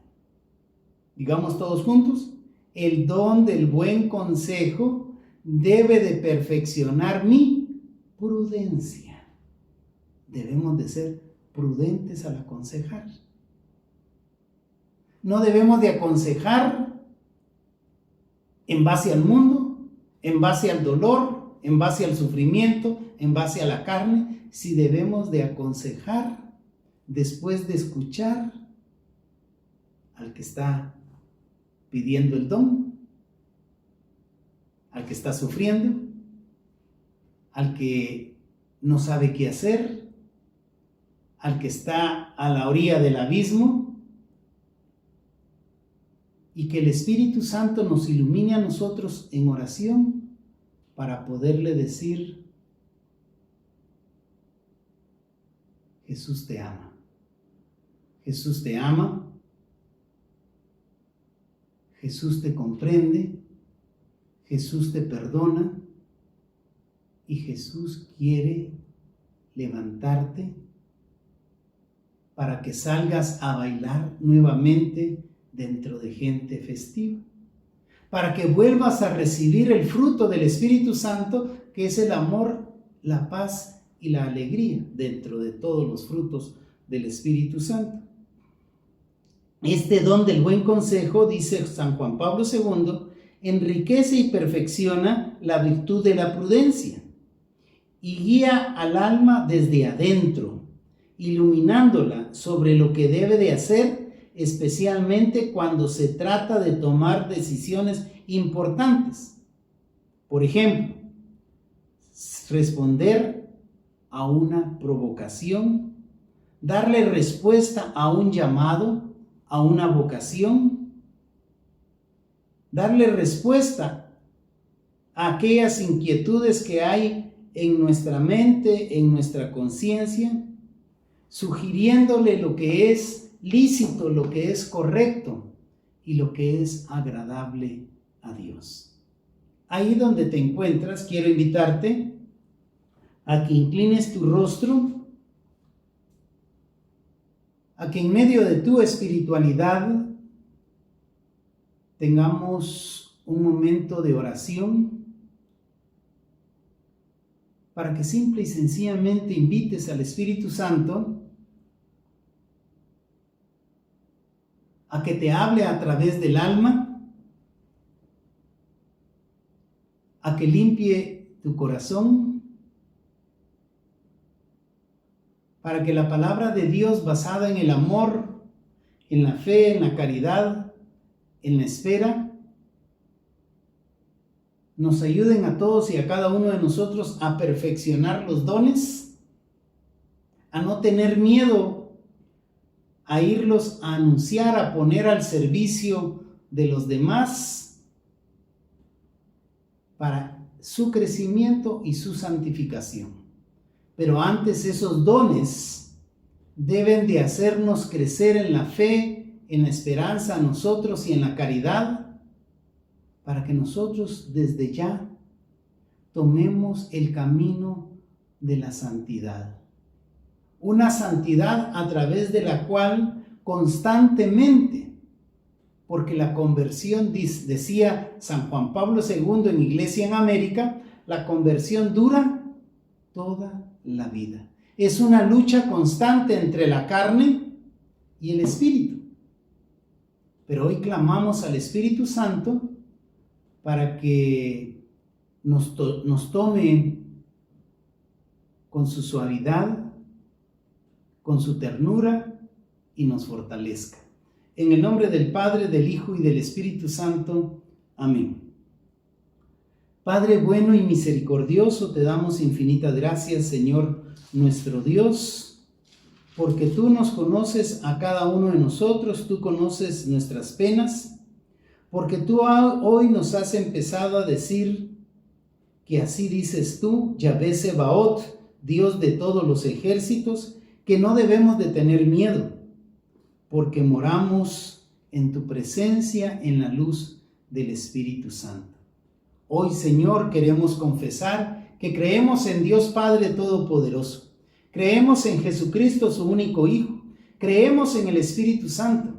Digamos todos juntos: el don del buen consejo debe de perfeccionar mi prudencia. Debemos de ser prudentes al aconsejar. No debemos de aconsejar en base al mundo, en base al dolor, en base al sufrimiento, en base a la carne, si debemos de aconsejar después de escuchar al que está pidiendo el don, al que está sufriendo, al que no sabe qué hacer, al que está a la orilla del abismo, y que el Espíritu Santo nos ilumine a nosotros en oración para poderle decir: Jesús te ama. Jesús te ama. Jesús te comprende. Jesús te perdona. Y Jesús quiere levantarte para que salgas a bailar nuevamente dentro de gente festiva, para que vuelvas a recibir el fruto del Espíritu Santo, que es el amor, la paz y la alegría, dentro de todos los frutos del Espíritu Santo. Este don del buen consejo, dice San Juan Pablo II, enriquece y perfecciona la virtud de la prudencia y guía al alma desde adentro, iluminándola sobre lo que debe de hacer, especialmente cuando se trata de tomar decisiones importantes. Por ejemplo, responder a una provocación, darle respuesta a un llamado, a una vocación, darle respuesta a aquellas inquietudes que hay en nuestra mente, en nuestra conciencia, sugiriéndole lo que es lícito, lo que es correcto y lo que es agradable a Dios. Ahí donde te encuentras, quiero invitarte a que inclines tu rostro, a que en medio de tu espiritualidad tengamos un momento de oración para que simple y sencillamente invites al Espíritu Santo a que te hable a través del alma, a que limpie tu corazón, para que la palabra de Dios basada en el amor, en la fe, en la caridad, en la espera, nos ayuden a todos y a cada uno de nosotros a perfeccionar los dones, a no tener miedo a irlos a anunciar, a poner al servicio de los demás para su crecimiento y su santificación. Pero antes esos dones deben de hacernos crecer en la fe, en la esperanza a nosotros y en la caridad, para que nosotros desde ya tomemos el camino de la santidad. Una santidad a través de la cual constantemente, porque la conversión, decía San Juan Pablo II en Iglesia en América, la conversión dura toda la vida. Es una lucha constante entre la carne y el Espíritu. Pero hoy clamamos al Espíritu Santo para que nos tome con su suavidad, con su ternura y nos fortalezca. En el nombre del Padre, del Hijo y del Espíritu Santo. Amén. Padre bueno y misericordioso, te damos infinitas gracias, Señor nuestro Dios, porque tú nos conoces a cada uno de nosotros, tú conoces nuestras penas, porque tú hoy nos has empezado a decir que así dices tú, Yahvé Sebaot, Dios de todos los ejércitos, que no debemos de tener miedo, porque moramos en tu presencia en la luz del Espíritu Santo. Hoy, Señor, queremos confesar que creemos en Dios Padre Todopoderoso, creemos en Jesucristo, su único Hijo, creemos en el Espíritu Santo,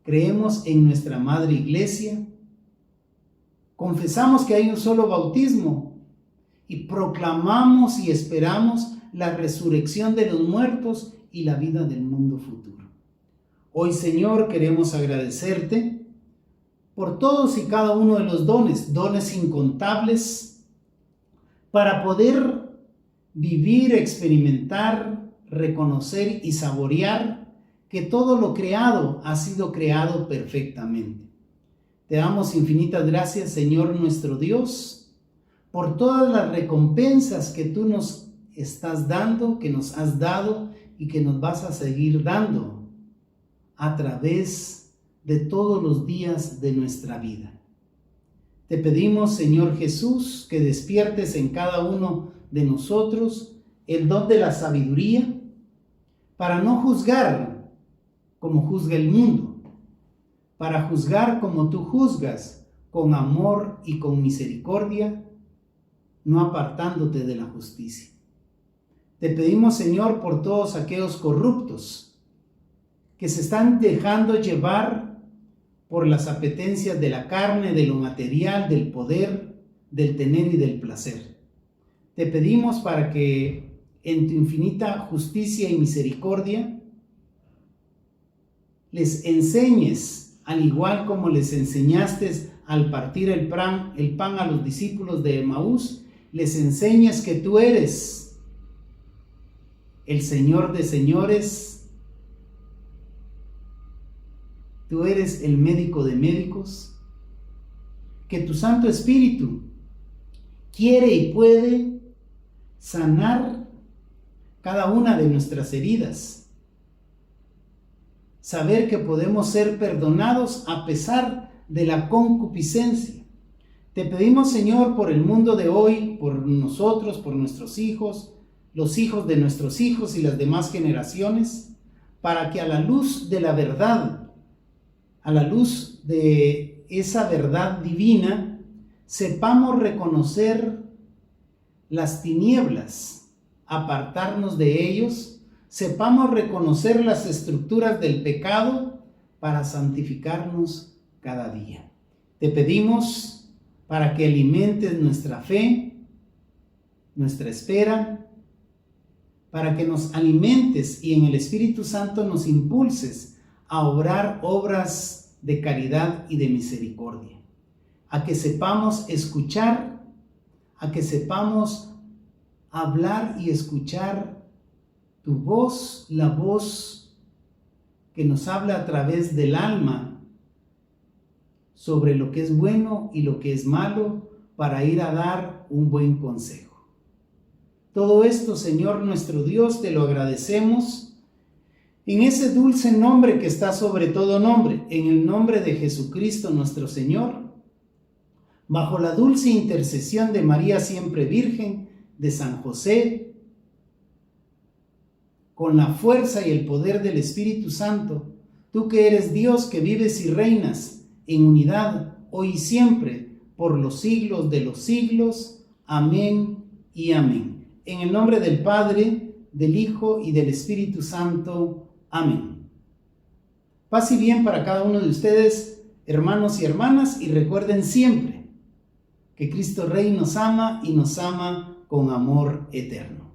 creemos en nuestra Madre Iglesia, confesamos que hay un solo bautismo y proclamamos y esperamos la resurrección de los muertos y la vida del mundo futuro. Hoy, Señor, queremos agradecerte por todos y cada uno de los dones incontables, para poder vivir, experimentar, reconocer y saborear que todo lo creado ha sido creado perfectamente. Te damos infinitas gracias, Señor nuestro Dios, por todas las recompensas que tú nos estás dando, que nos has dado y que nos vas a seguir dando a través de todos los días de nuestra vida. Te pedimos, Señor Jesús, que despiertes en cada uno de nosotros el don de la sabiduría para no juzgar como juzga el mundo, para juzgar como tú juzgas, con amor y con misericordia, no apartándote de la justicia. Te pedimos, Señor, por todos aquellos corruptos que se están dejando llevar por las apetencias de la carne, de lo material, del poder, del tener y del placer. Te pedimos para que en tu infinita justicia y misericordia les enseñes, al igual como les enseñaste al partir el pan a los discípulos de Emaús, les enseñes que tú eres el Señor de señores, tú eres el médico de médicos, que tu Santo Espíritu quiere y puede sanar cada una de nuestras heridas, saber que podemos ser perdonados a pesar de la concupiscencia. Te pedimos, Señor, por el mundo de hoy, por nosotros, por nuestros hijos, los hijos de nuestros hijos y las demás generaciones, para que a la luz de la verdad, a la luz de esa verdad divina, sepamos reconocer las tinieblas, apartarnos de ellos, sepamos reconocer las estructuras del pecado para santificarnos cada día. Te pedimos para que alimentes nuestra fe, nuestra espera, para que nos alimentes y en el Espíritu Santo nos impulses a obrar obras de caridad y de misericordia, a que sepamos escuchar, a que sepamos hablar y escuchar tu voz, la voz que nos habla a través del alma sobre lo que es bueno y lo que es malo, para ir a dar un buen consejo. Todo esto, Señor nuestro Dios, te lo agradecemos en ese dulce nombre que está sobre todo nombre, en el nombre de Jesucristo nuestro Señor, bajo la dulce intercesión de María siempre Virgen, de San José, con la fuerza y el poder del Espíritu Santo, tú que eres Dios, que vives y reinas en unidad hoy y siempre, por los siglos de los siglos. Amén y amén. En el nombre del Padre, del Hijo y del Espíritu Santo. Amén. Paz y bien para cada uno de ustedes, hermanos y hermanas, y recuerden siempre que Cristo Rey nos ama y nos ama con amor eterno.